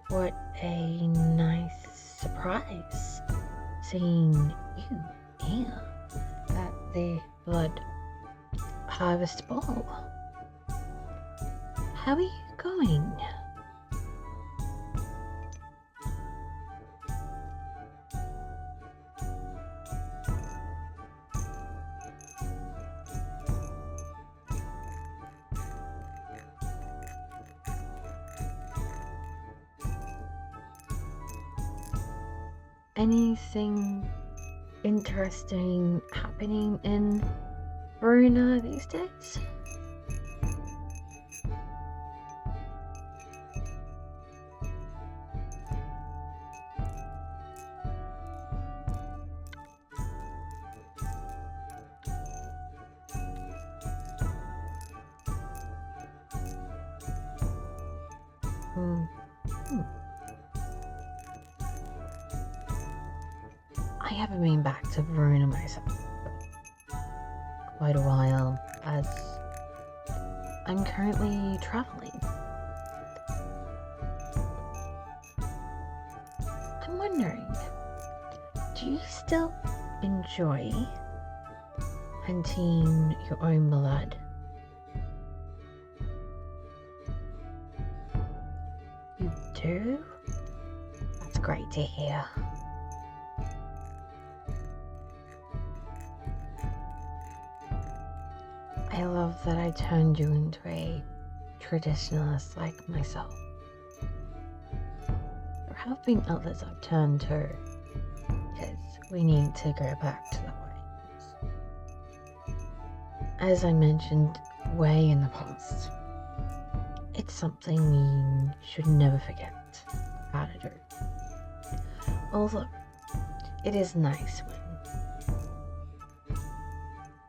What a nice surprise seeing you here at the Blood Harvest Ball. How are you going? Anything interesting happening in Verona these days? I haven't been back to Verona myself for quite a while, as I'm currently traveling. I'm wondering, do you still enjoy hunting your own blood? You do? That's great to hear. I love that I turned you into a traditionalist like myself. There have been others I've turned to, because we need to go back to the ways. As I mentioned way in the past, it's something we should never forget how to do. Although, it is nice when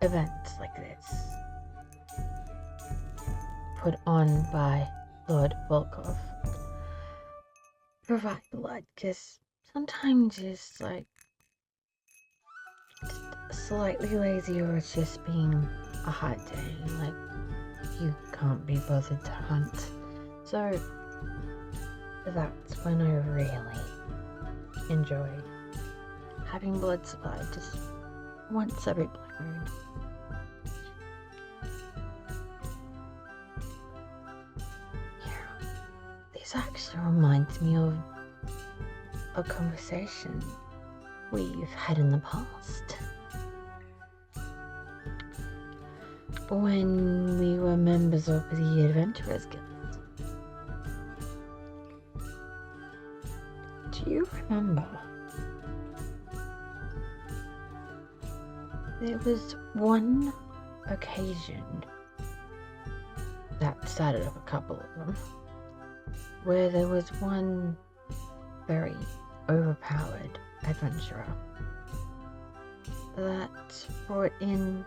events like this, put on by Lord Volkov, provide blood, because sometimes it's like just slightly lazy, or it's just being a hot day, like you can't be bothered to hunt. So that's when I really enjoy having blood supplied just once every blue moon. This actually reminds me of a conversation we've had in the past. When we were members of the Adventurers Guild. Do you remember? There was one occasion that started up a couple of them, where there was one very overpowered adventurer that brought in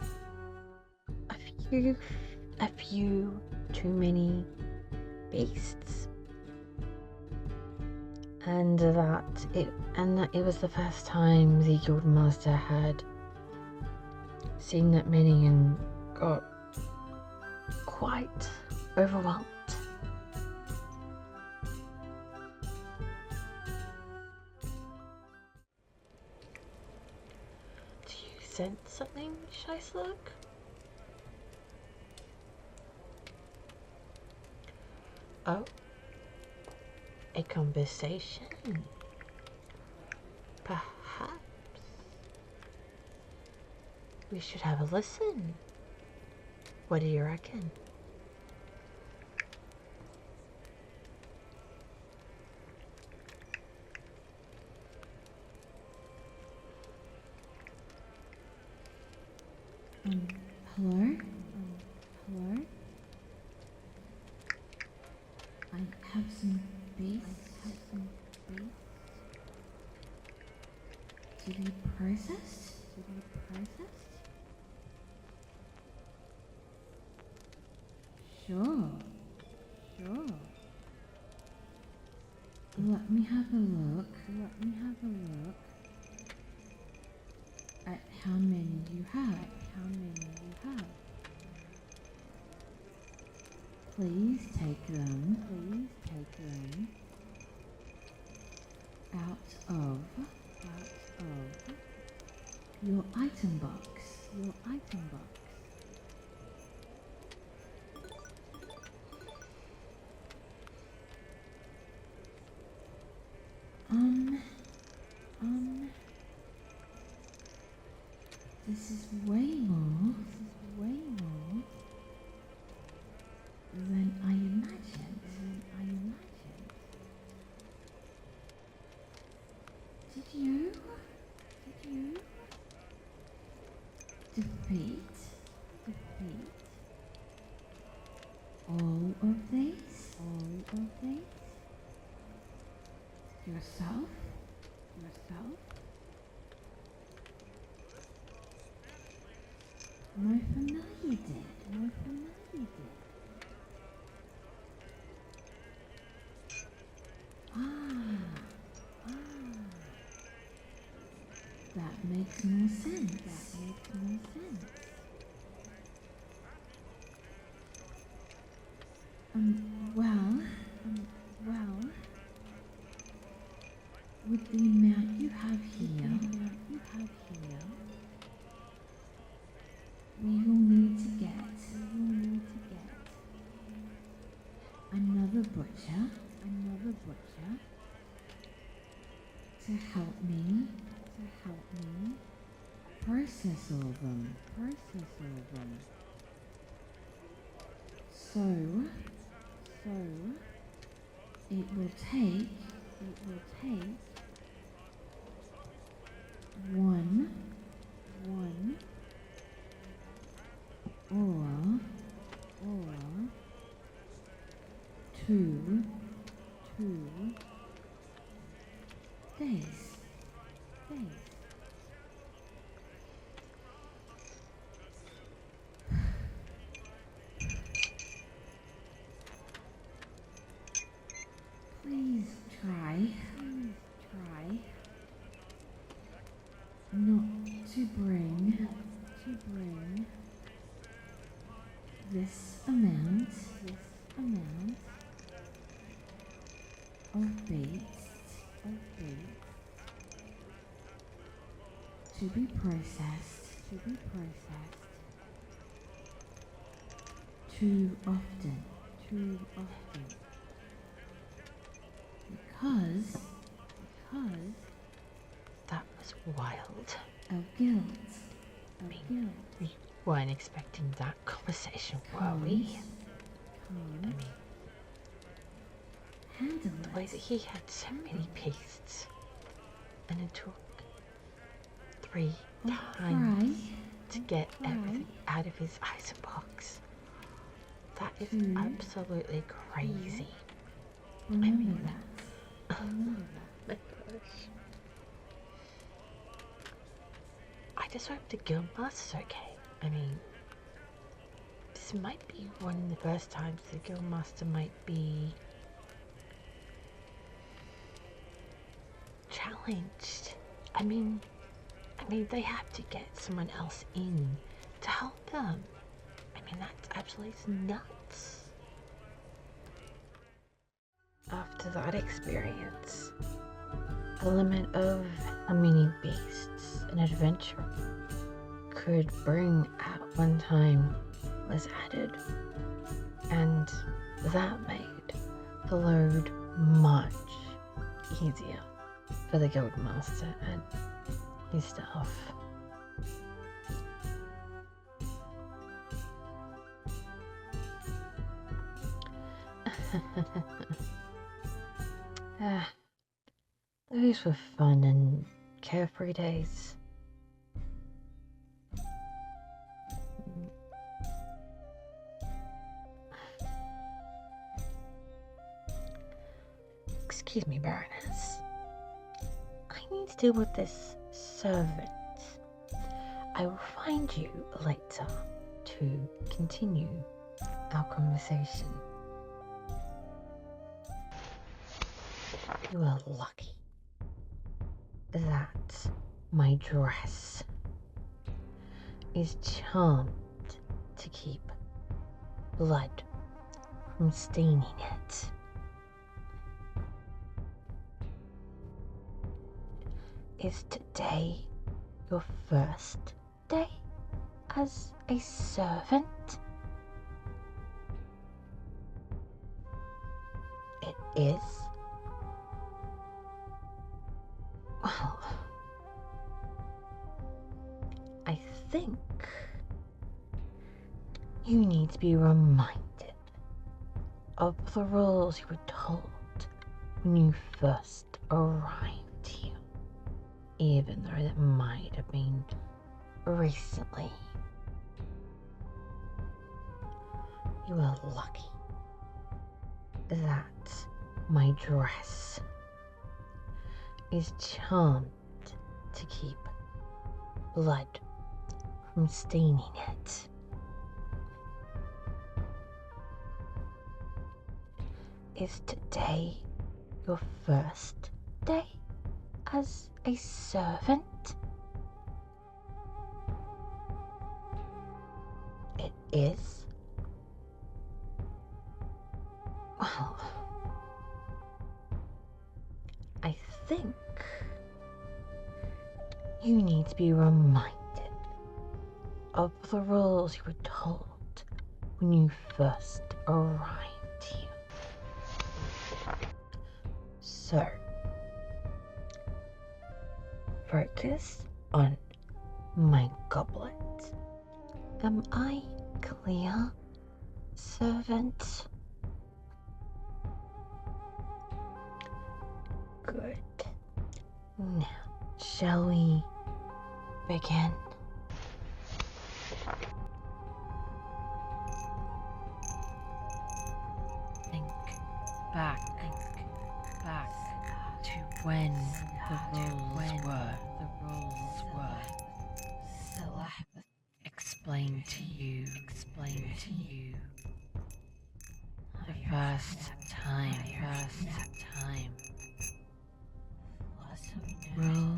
a few too many beasts, and that it was the first time the guildmaster had seen that many and got quite overwhelmed. Do you sense something, Shyslug? Oh, a conversation. Perhaps we should have a listen. What do you reckon? Hello? Hello? I have some beasts. To be processed? Sure. Let me have a look. At how many you have. Please take them. your item box. This is way more than I imagined. Did you defeat all of these? Yourself? No, for now you did. That makes more sense. Well, with the amount you have here, we will need to get another butcher to help me process all of them. So it will take one or two days. Please try not to bring this amount of beasts to be processed too often. Because That was wild. of guilt. We weren't expecting that conversation, were we? I mean, Handle the way that he had so many beasts, and it took 3 times to get everything out of his item box. That is absolutely crazy. Remember that. My gosh. I just hope the guildmaster's okay. I mean, this might be one of the first times the guildmaster might be challenged. I mean, they have to get someone else in to help them. I mean, that's absolutely nuts. After that experience, the limit of how many beasts an adventurer could bring at one time was added, and that made the load much easier for the guildmaster and his staff. Those were fun and carefree days. Excuse me, Baroness. I need to deal with this servant. I will find you later to continue our conversation. You are lucky that my dress is charmed to keep blood from staining it. Is today your first day? as a servant? It is? Well, I think you need to be reminded of the rules you were told when you first arrived here, even though it might have been recently. You were lucky that my dress is charmed to keep blood from staining it. Is today your first day as a servant? It is? Well, I think you need to be reminded of the rules you were told when you first arrived here. So, focus on my goblet. Am I clear, servant? Good. Now, shall we begin? Think back to when the rules were. Explain to you. The first time. Rule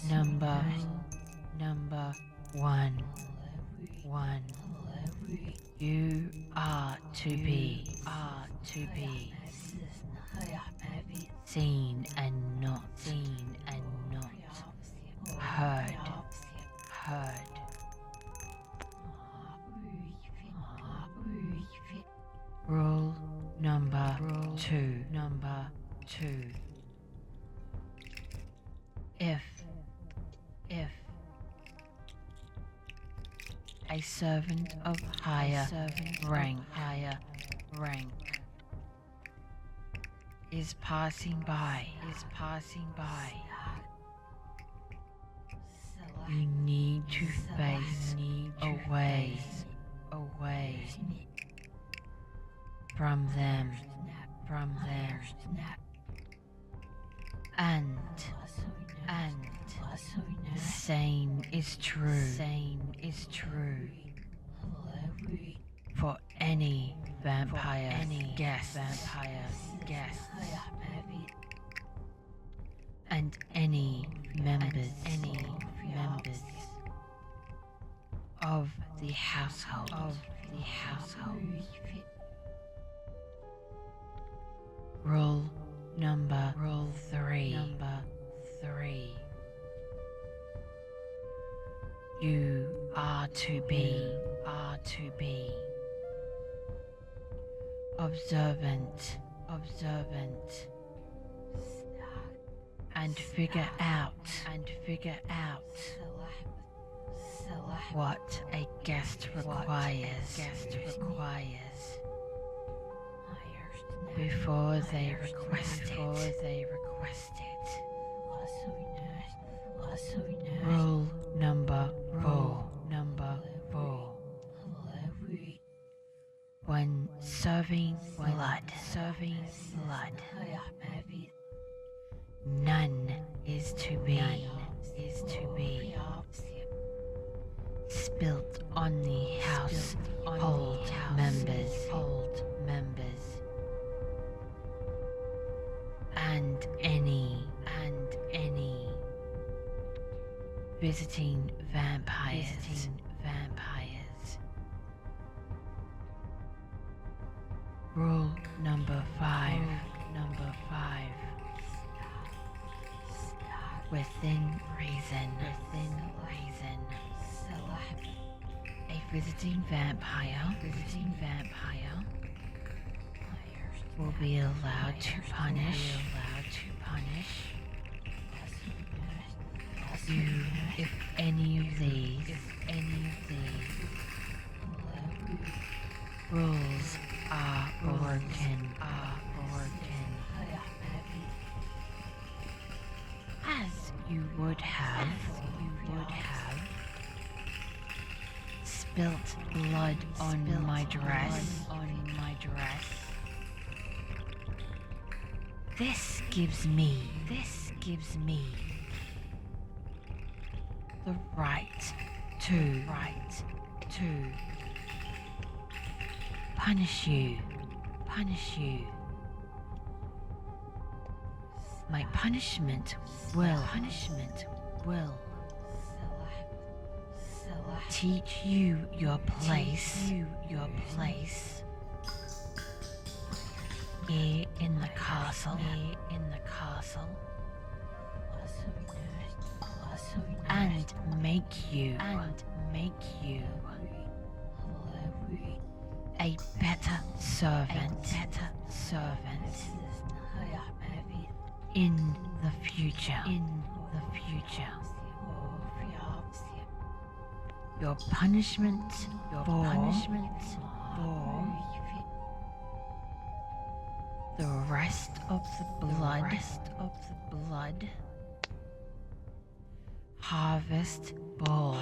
number one. You are to be seen and not heard. Rule number two. If a servant of higher rank is passing by, you need to face away from them. And the same is true for any vampire guests and any members of the household. Rule number three. You are to be observant and figure out what a guest requires before they request it. Rule number four. When serving blood, none is to be spilt on the household members and any visiting vampires. Rule number five. Within reason, A visiting vampire will be allowed to punish you if any of these rules are broken. As you would have spilt blood on my dress. This gives me the right to punish you. My punishment will teach you your place here in the castle, and make you a better servant in the future. Your punishment for the rest of the blood harvest ball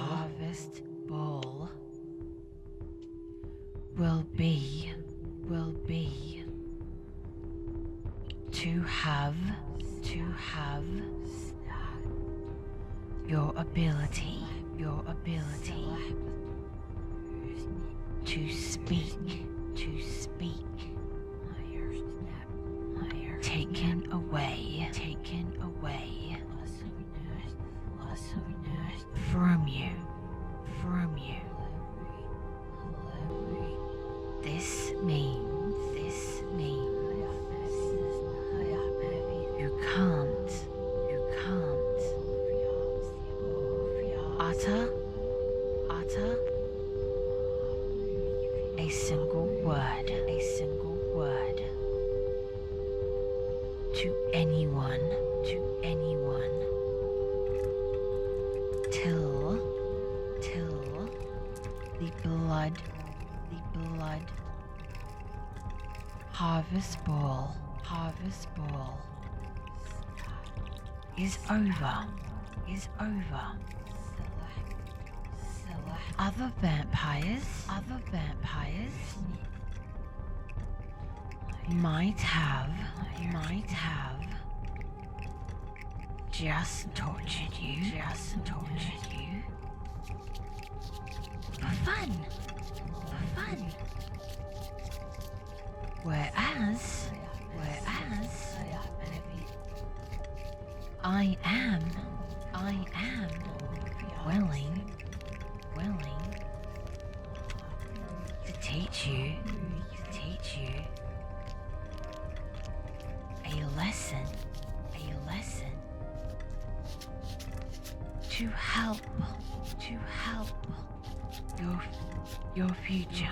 will be to have your ability to speak taken away from you. This means you can't utter a single word to anyone till the blood harvest ball is over. Other vampires might have just tortured you for fun. Whereas I am willing to teach you a lesson to help your future.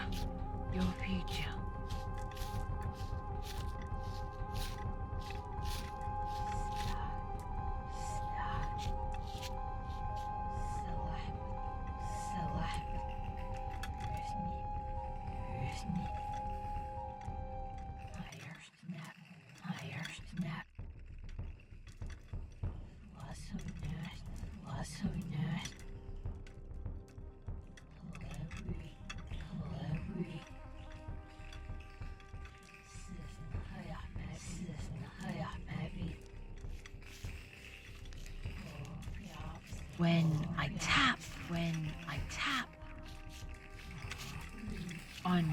When I tap on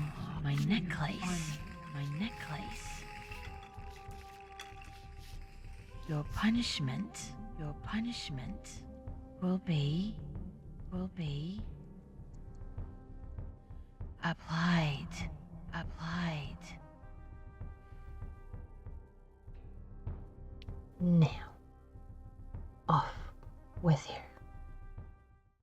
my necklace, your punishment will be applied. Now, off with you.